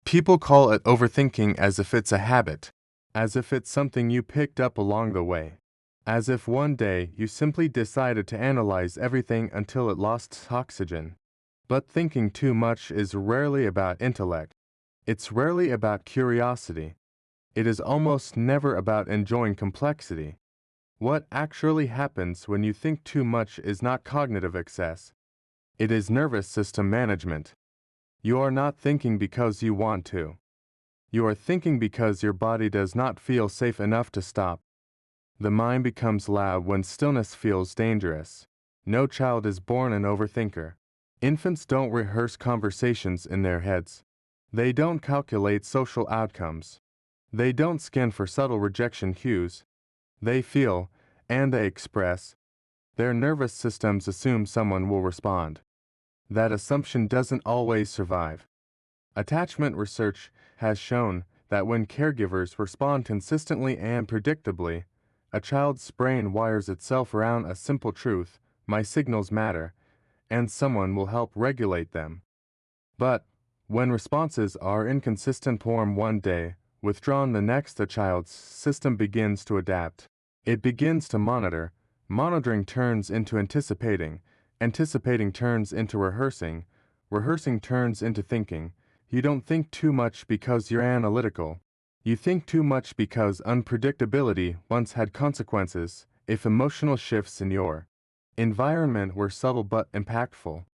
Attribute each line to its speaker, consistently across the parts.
Speaker 1: People call it overthinking as if it's a habit, as if it's something you picked up along the way, as if one day you simply decided to analyze everything until it lost oxygen. But thinking too much is rarely about intellect. It's rarely about curiosity. It is almost never about enjoying complexity. What actually happens when you think too much is not cognitive excess. It is nervous system management. You are not thinking because you want to. You are thinking because your body does not feel safe enough to stop. The mind becomes loud when stillness feels dangerous. No child is born an overthinker. Infants don't rehearse conversations in their heads. They don't calculate social outcomes. They don't scan for subtle rejection cues. They feel, and they express. Their nervous systems assume someone will respond. That assumption doesn't always survive. Attachment research has shown that when caregivers respond consistently and predictably, a child's brain wires itself around a simple truth: my signals matter, and someone will help regulate them. But when responses are inconsistent one day, withdrawn the next, a child's system begins to adapt. It begins to monitor. Monitoring turns into anticipating. Anticipating turns into rehearsing. Rehearsing turns into thinking. You don't think too much because you're analytical. You think too much because unpredictability once had consequences if emotional shifts in your environment were subtle but impactful.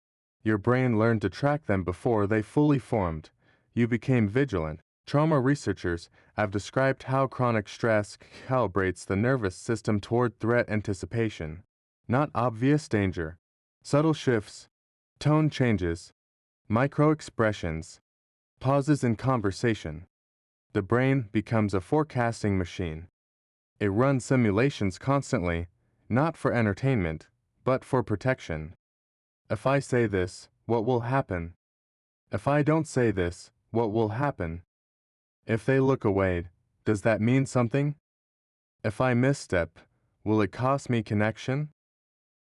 Speaker 1: Your brain learned to track them before they fully formed. You became vigilant. Trauma researchers have described how chronic stress calibrates the nervous system toward threat anticipation. Not obvious danger. Subtle shifts, tone changes, micro expressions, pauses in conversation. The brain becomes a forecasting machine. It runs simulations constantly, not for entertainment, but for protection. If I say this, what will happen? If I don't say this, what will happen? If they look away, does that mean something? If I misstep, will it cost me connection?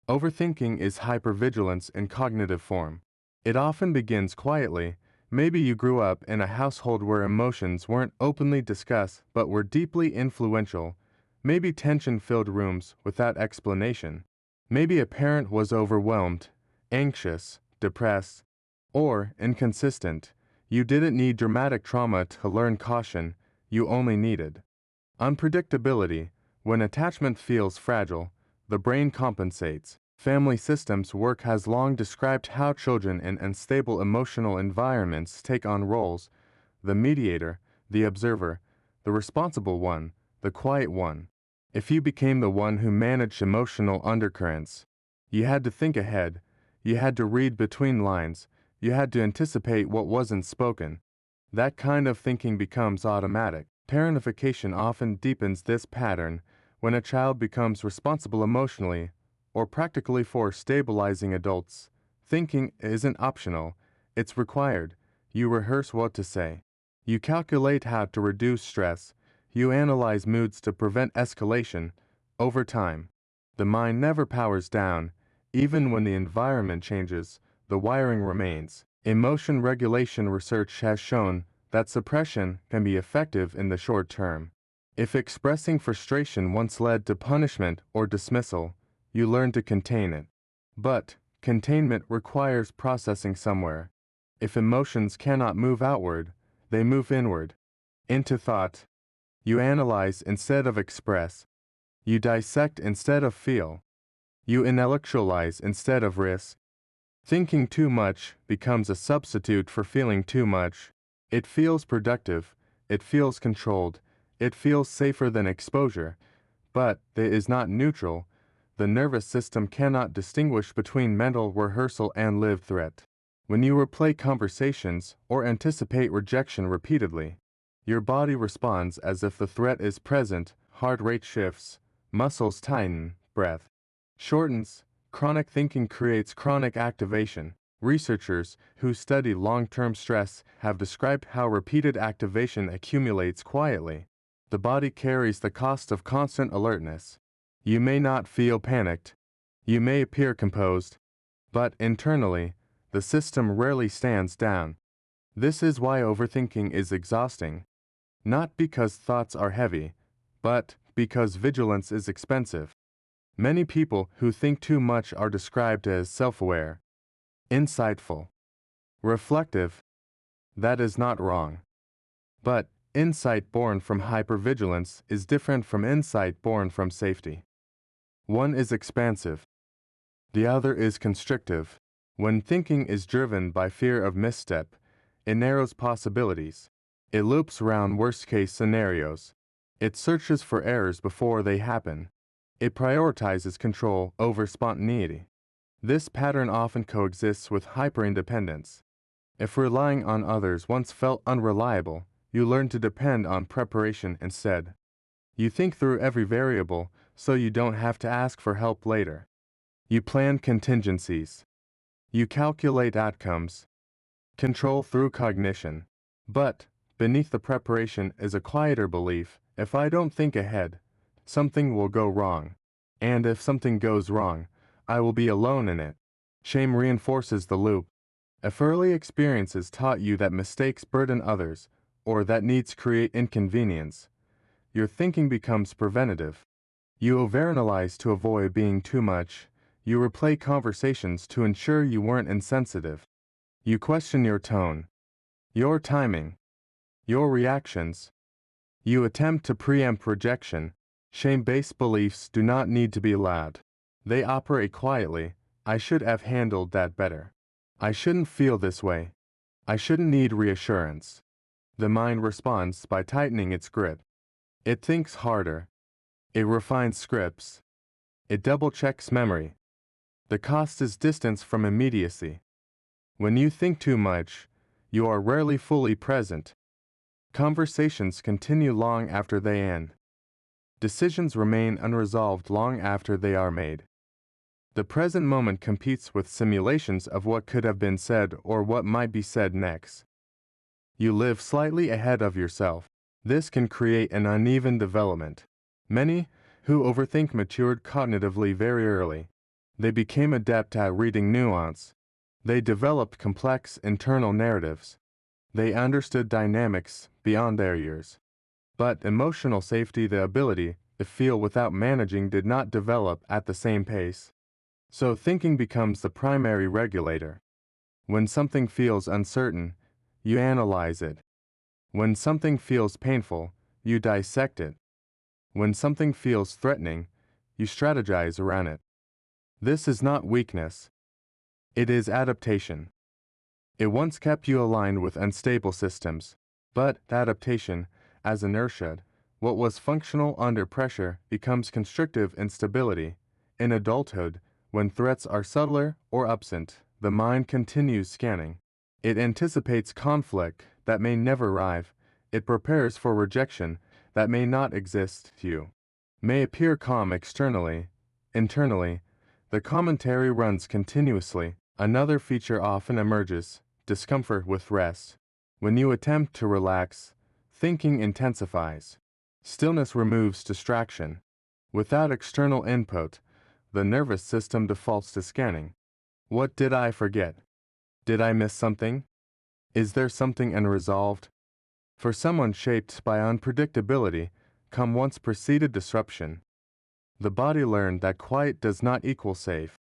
Speaker 1: Overthinking is hypervigilance in cognitive form. It often begins quietly. Maybe you grew up in a household where emotions weren't openly discussed but were deeply influential. Maybe tension-filled rooms without explanation. Maybe a parent was overwhelmed, anxious, depressed, or inconsistent. You didn't need dramatic trauma to learn caution, you only needed unpredictability. When attachment feels fragile, the brain compensates. Family systems work has long described how children in unstable emotional environments take on roles: the mediator, the observer, the responsible one, the quiet one. If you became the one who managed emotional undercurrents, you had to think ahead, you had to read between lines, you had to anticipate what wasn't spoken. That kind of thinking becomes automatic. Parentification often deepens this pattern. When a child becomes responsible emotionally or practically for stabilizing adults, thinking isn't optional, it's required. You rehearse what to say. You calculate how to reduce stress. You analyze moods to prevent escalation. Over time, the mind never powers down. Even when the environment changes, the wiring remains. Emotion regulation research has shown that suppression can be effective in the short term. If expressing frustration once led to punishment or dismissal, you learn to contain it. But containment requires processing somewhere. If emotions cannot move outward, they move inward, into thought. You analyze instead of express. You dissect instead of feel. You intellectualize instead of risk. Thinking too much becomes a substitute for feeling too much. It feels productive, it feels controlled, it feels safer than exposure, but it is not neutral. The nervous system cannot distinguish between mental rehearsal and lived threat. When you replay conversations or anticipate rejection repeatedly, your body responds as if the threat is present. Heart rate shifts, muscles tighten, breath shortens. Chronic thinking creates chronic activation. Researchers who study long-term stress have described how repeated activation accumulates quietly. The body carries the cost of constant alertness. You may not feel panicked. You may appear composed. But internally, the system rarely stands down. This is why overthinking is exhausting, not because thoughts are heavy, but because vigilance is expensive. Many people who think too much are described as self-aware, insightful, reflective. That is not wrong. But insight born from hypervigilance is different from insight born from safety. One is expansive, the other is constrictive. When thinking is driven by fear of misstep, it narrows possibilities. It loops around worst-case scenarios. It searches for errors before they happen. It prioritizes control over spontaneity. This pattern often coexists with hyperindependence. If relying on others once felt unreliable, you learn to depend on preparation instead. You think through every variable so you don't have to ask for help later. You plan contingencies. You calculate outcomes. Control through cognition. But beneath the preparation is a quieter belief: if I don't think ahead, something will go wrong. And if something goes wrong, I will be alone in it. Shame reinforces the loop. If early experiences taught you that mistakes burden others, or that needs create inconvenience, your thinking becomes preventative. You overanalyze to avoid being too much. You replay conversations to ensure you weren't insensitive. You question your tone, your timing, your reactions. You attempt to preempt rejection. Shame-based beliefs do not need to be loud. They operate quietly. I should have handled that better. I shouldn't feel this way. I shouldn't need reassurance. The mind responds by tightening its grip. It thinks harder. It refines scripts. It double-checks memory. The cost is distance from immediacy. When you think too much, you are rarely fully present. Conversations continue long after they end. Decisions remain unresolved long after they are made. The present moment competes with simulations of what could have been said or what might be said next. You live slightly ahead of yourself. This can create an uneven development. Many who overthink matured cognitively very early. They became adept at reading nuance. They developed complex internal narratives. They understood dynamics beyond their years. But emotional safety, the ability to feel without managing, did not develop at the same pace. So thinking becomes the primary regulator. When something feels uncertain, you analyze it. When something feels painful, you dissect it. When something feels threatening, you strategize around it. This is not weakness. It is adaptation. It once kept you aligned with unstable systems, but adaptation, as inertia, what was functional under pressure, becomes constrictive instability. In adulthood, when threats are subtler or absent, the mind continues scanning. It anticipates conflict that may never arrive. It prepares for rejection that may not exist to you. May appear calm externally. Internally, the commentary runs continuously. Another feature often emerges: discomfort with rest. When you attempt to relax, thinking intensifies. Stillness removes distraction. Without external input, the nervous system defaults to scanning. What did I forget? Did I miss something? Is there something unresolved? For someone shaped by unpredictability, come once preceded disruption. The body learned that quiet does not equal safe.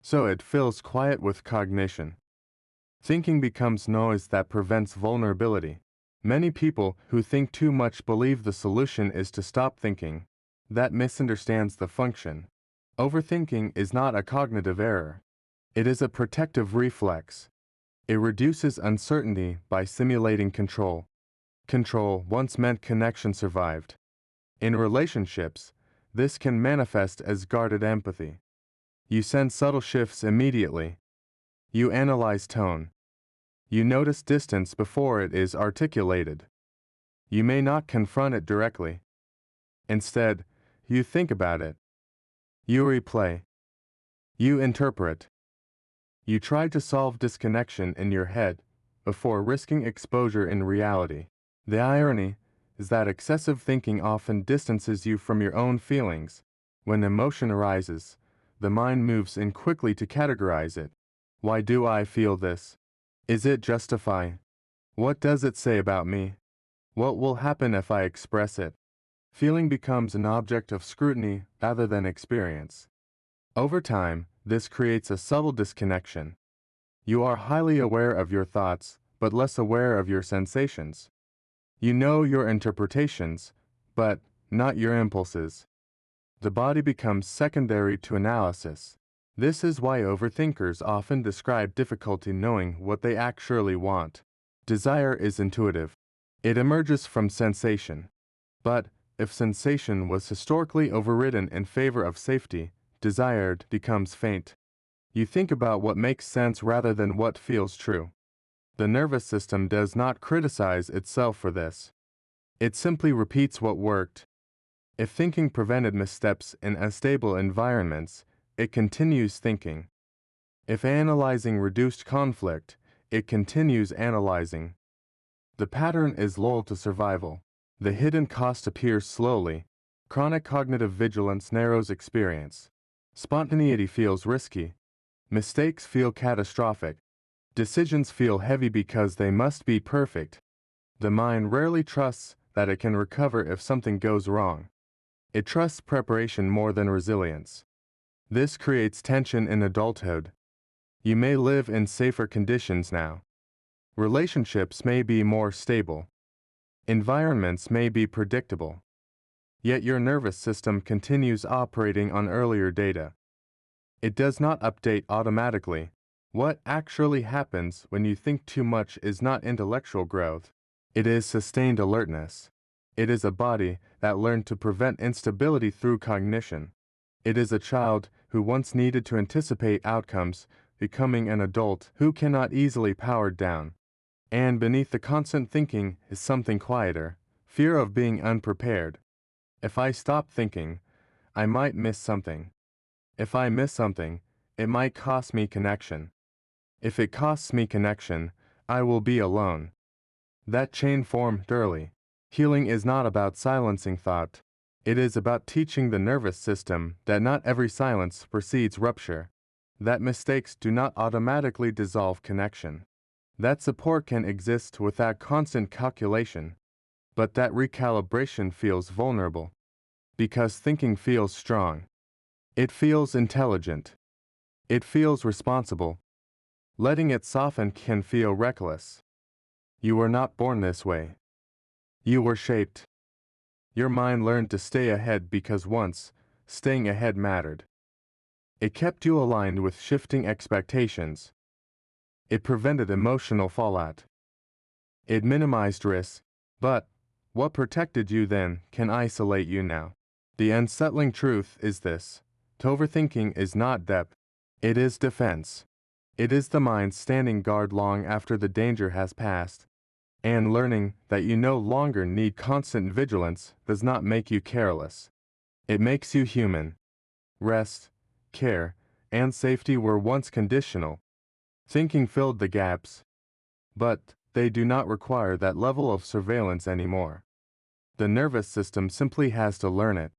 Speaker 1: So it fills quiet with cognition. Thinking becomes noise that prevents vulnerability. Many people who think too much believe the solution is to stop thinking. That misunderstands the function. Overthinking is not a cognitive error. It is a protective reflex. It reduces uncertainty by simulating control. Control once meant connection survived. In relationships, this can manifest as guarded empathy. You sense subtle shifts immediately. You analyze tone. You notice distance before it is articulated. You may not confront it directly. Instead, you think about it. You replay. You interpret. You try to solve disconnection in your head before risking exposure in reality. The irony is that excessive thinking often distances you from your own feelings. When emotion arises, the mind moves in quickly to categorize it. Why do I feel this? Is it justified? What does it say about me? What will happen if I express it? Feeling becomes an object of scrutiny rather than experience. Over time, this creates a subtle disconnection. You are highly aware of your thoughts, but less aware of your sensations. You know your interpretations, but not your impulses. The body becomes secondary to analysis. This is why overthinkers often describe difficulty knowing what they actually want. Desire is intuitive. It emerges from sensation. But if sensation was historically overridden in favor of safety, desired becomes faint. You think about what makes sense rather than what feels true. The nervous system does not criticize itself for this. It simply repeats what worked. If thinking prevented missteps in unstable environments, it continues thinking. If analyzing reduced conflict, it continues analyzing. The pattern is loyal to survival. The hidden cost appears slowly. Chronic cognitive vigilance narrows experience. Spontaneity feels risky. Mistakes feel catastrophic. Decisions feel heavy because they must be perfect. The mind rarely trusts that it can recover if something goes wrong. It trusts preparation more than resilience. This creates tension in adulthood. You may live in safer conditions now. Relationships may be more stable. Environments may be predictable. Yet your nervous system continues operating on earlier data. It does not update automatically. What actually happens when you think too much is not intellectual growth. It is sustained alertness. It is a body that learned to prevent instability through cognition. It is a child who once needed to anticipate outcomes, becoming an adult who cannot easily power down. And beneath the constant thinking is something quieter, fear of being unprepared. If I stop thinking, I might miss something. If I miss something, it might cost me connection. If it costs me connection, I will be alone. That chain formed early. Healing is not about silencing thought. It is about teaching the nervous system that not every silence precedes rupture, that mistakes do not automatically dissolve connection, that support can exist without constant calculation, but that recalibration feels vulnerable. Because thinking feels strong. It feels intelligent. It feels responsible. Letting it soften can feel reckless. You were not born this way. You were shaped. Your mind learned to stay ahead because once, staying ahead mattered. It kept you aligned with shifting expectations. It prevented emotional fallout. It minimized risk, but what protected you then can isolate you now. The unsettling truth is this: overthinking is not depth, it is defense. It is the mind standing guard long after the danger has passed. And learning that you no longer need constant vigilance does not make you careless. It makes you human. Rest, care, and safety were once conditional. Thinking filled the gaps. But they do not require that level of surveillance anymore. The nervous system simply has to learn it.